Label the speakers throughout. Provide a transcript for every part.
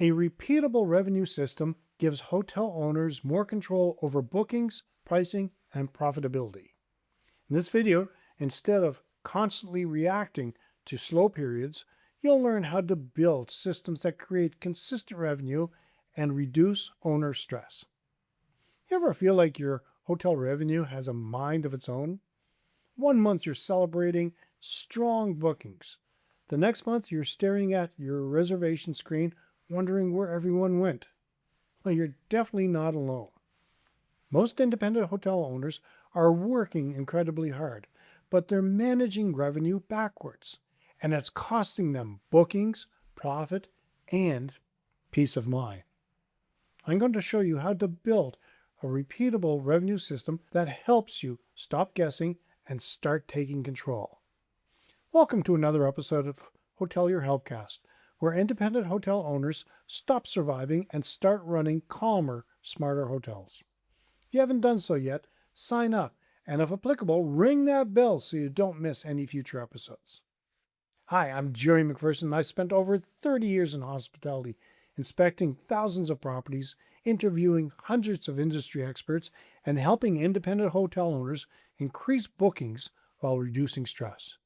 Speaker 1: A repeatable revenue system gives hotel owners more control over bookings, pricing, and profitability. In this video, instead of constantly reacting to slow periods, you'll learn how to build systems that create consistent revenue and reduce owner stress. You ever feel like your hotel revenue has a mind of its own? One month you're celebrating strong bookings. The next month you're staring at your reservation screen wondering where everyone went. Well, you're definitely not alone. Most independent hotel owners are working incredibly hard, but they're managing revenue backwards, and it's costing them bookings, profit, and peace of mind. I'm going to show you how to build a repeatable revenue system that helps you stop guessing and start taking control. Welcome to another episode of Hotelier Helpcast, where independent hotel owners stop surviving and start running calmer, smarter hotels. If you haven't done so yet, sign up, and if applicable, ring that bell so you don't miss any future episodes. Hi, I'm Jerry McPherson, and I've spent over 30 years in hospitality, inspecting thousands of properties, interviewing hundreds of industry experts, and helping independent hotel owners increase bookings while reducing stress.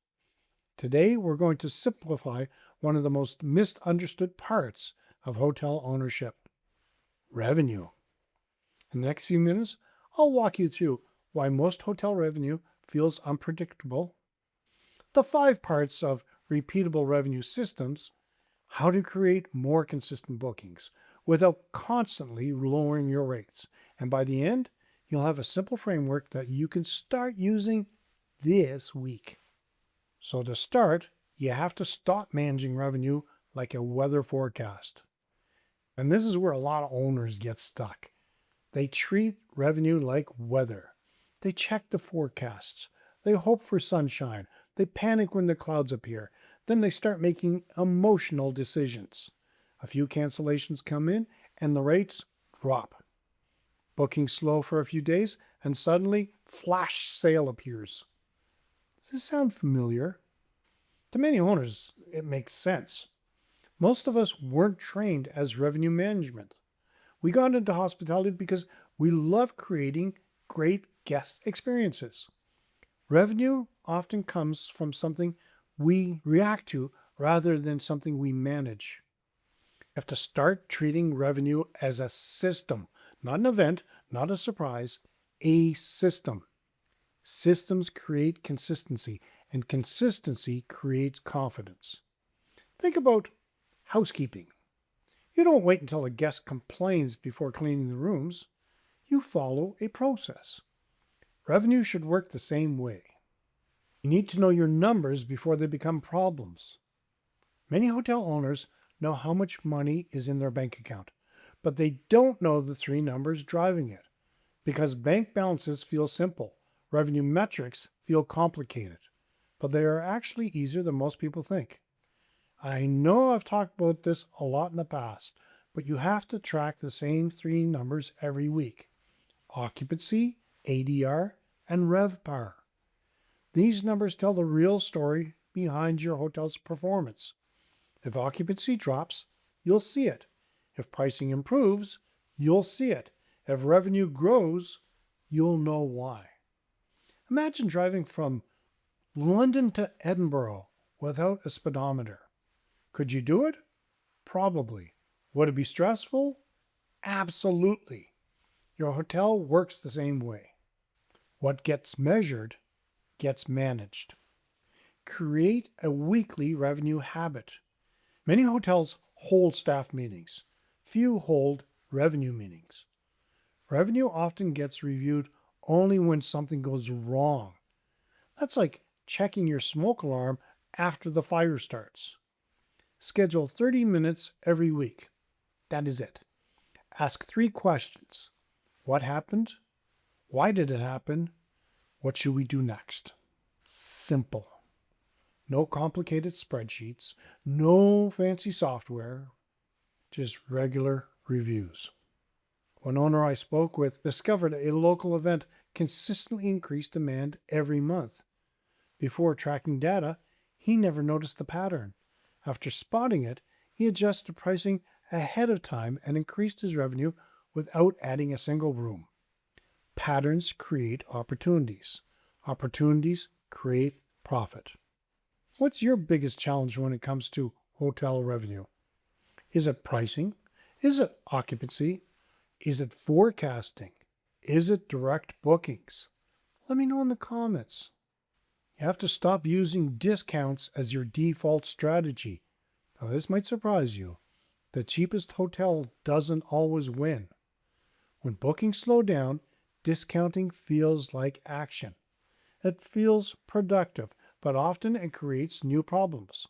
Speaker 1: Today, we're going to simplify one of the most misunderstood parts of hotel ownership: revenue. In the next few minutes, I'll walk you through why most hotel revenue feels unpredictable, the 5 parts of repeatable revenue systems, how to create more consistent bookings without constantly lowering your rates, and by the end, you'll have a simple framework that you can start using this week. So to start, you have to stop managing revenue like a weather forecast. And this is where a lot of owners get stuck. They treat revenue like weather. They check the forecasts. They hope for sunshine. They panic when the clouds appear. Then they start making emotional decisions. A few cancellations come in and the rates drop. Bookings slow for a few days and suddenly flash sale appears. Does this sound familiar? To many owners, it makes sense. Most of us weren't trained as revenue management. We got into hospitality because we love creating great guest experiences. Revenue often comes from something we react to rather than something we manage. You have to start treating revenue as a system, not an event, not a surprise, a system. Systems create consistency, and consistency creates confidence. Think about housekeeping. You don't wait until a guest complains before cleaning the rooms. You follow a process. Revenue should work the same way. You need to know your numbers before they become problems. Many hotel owners know how much money is in their bank account, but they don't know the 3 numbers driving it. Because bank balances feel simple, revenue metrics feel complicated, but they are actually easier than most people think. I know I've talked about this a lot in the past, but you have to track the same 3 numbers every week: occupancy, ADR, and RevPAR. These numbers tell the real story behind your hotel's performance. If occupancy drops, you'll see it. If pricing improves, you'll see it. If revenue grows, you'll know why. Imagine driving from London to Edinburgh without a speedometer. Could you do it? Probably. Would it be stressful? Absolutely. Your hotel works the same way. What gets measured gets managed. Create a weekly revenue habit. Many hotels hold staff meetings. Few hold revenue meetings. Revenue often gets reviewed only when something goes wrong. That's like checking your smoke alarm after the fire starts. Schedule 30 minutes every week. That is it. Ask 3 questions. What happened? Why did it happen? What should we do next? Simple. No complicated spreadsheets, no fancy software, just regular reviews. One owner I spoke with discovered a local event consistently increased demand every month. Before tracking data, he never noticed the pattern. After spotting it, he adjusted pricing ahead of time and increased his revenue without adding a single room. Patterns create opportunities. Opportunities create profit. What's your biggest challenge when it comes to hotel revenue? Is it pricing? Is it occupancy? Is it forecasting? Is it direct bookings? Let me know in the comments. You have to stop using discounts as your default strategy. Now, this might surprise you. The cheapest hotel doesn't always win. When bookings slow down, discounting feels like action. It feels productive, but often it creates new problems.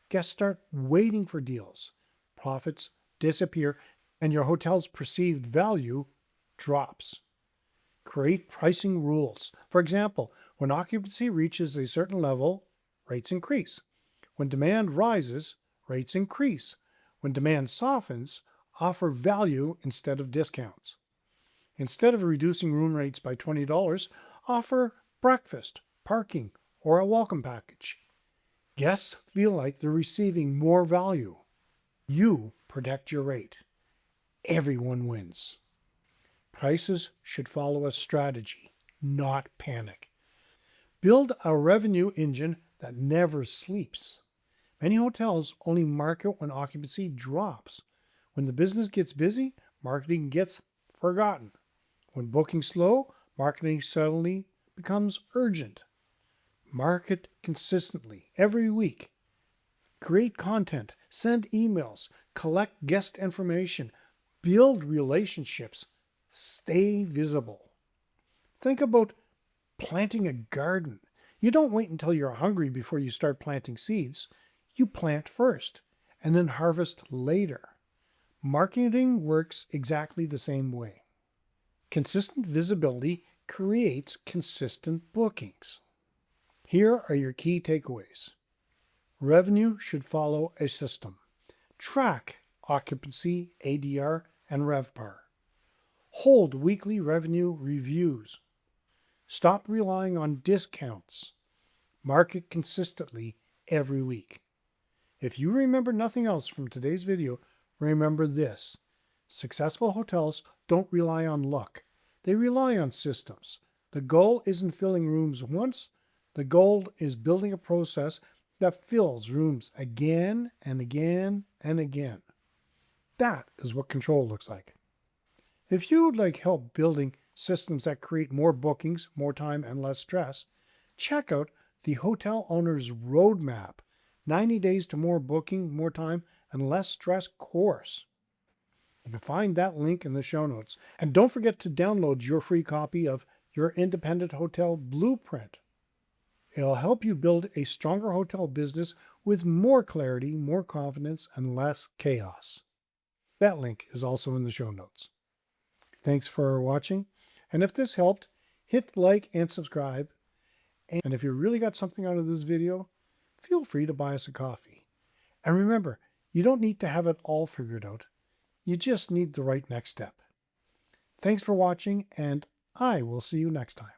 Speaker 1: Guests start waiting for deals. Profits disappear, and your hotel's perceived value drops. Create pricing rules. For example, when occupancy reaches a certain level, rates increase. When demand rises, rates increase. When demand softens, offer value instead of discounts. Instead of reducing room rates by $20, offer breakfast, parking, or a welcome package. Guests feel like they're receiving more value. You protect your rate. Everyone wins. Prices should follow a strategy, not panic. Build a revenue engine that never sleeps. Many hotels only market when occupancy drops. When the business gets busy, marketing gets forgotten. When bookings slow, marketing suddenly becomes urgent. Market consistently every week. Create content, send emails, collect guest information, build relationships, stay visible. Think about planting a garden. You don't wait until you're hungry before you start planting seeds. You plant first and then harvest later. Marketing works exactly the same way. Consistent visibility creates consistent bookings. Here are your key takeaways. Revenue should follow a system. Track occupancy, ADR, and RevPAR. Hold weekly revenue reviews. Stop relying on discounts. Market consistently every week. If you remember nothing else from today's video, remember this. Successful hotels don't rely on luck. They rely on systems. The goal isn't filling rooms once. The goal is building a process that fills rooms again and again and again. That is what control looks like. If you would like help building systems that create more bookings, more time, and less stress, check out the Hotel Owner's Roadmap, 90 Days to More Booking, More Time, and Less Stress course. You can find that link in the show notes. And don't forget to download your free copy of Your Independent Hotel Blueprint. It'll help you build a stronger hotel business with more clarity, more confidence, and less chaos. That link is also in the show notes. Thanks for watching. And if this helped, hit like and subscribe. And if you really got something out of this video, feel free to buy us a coffee. And remember, you don't need to have it all figured out. You just need the right next step. Thanks for watching, and I will see you next time.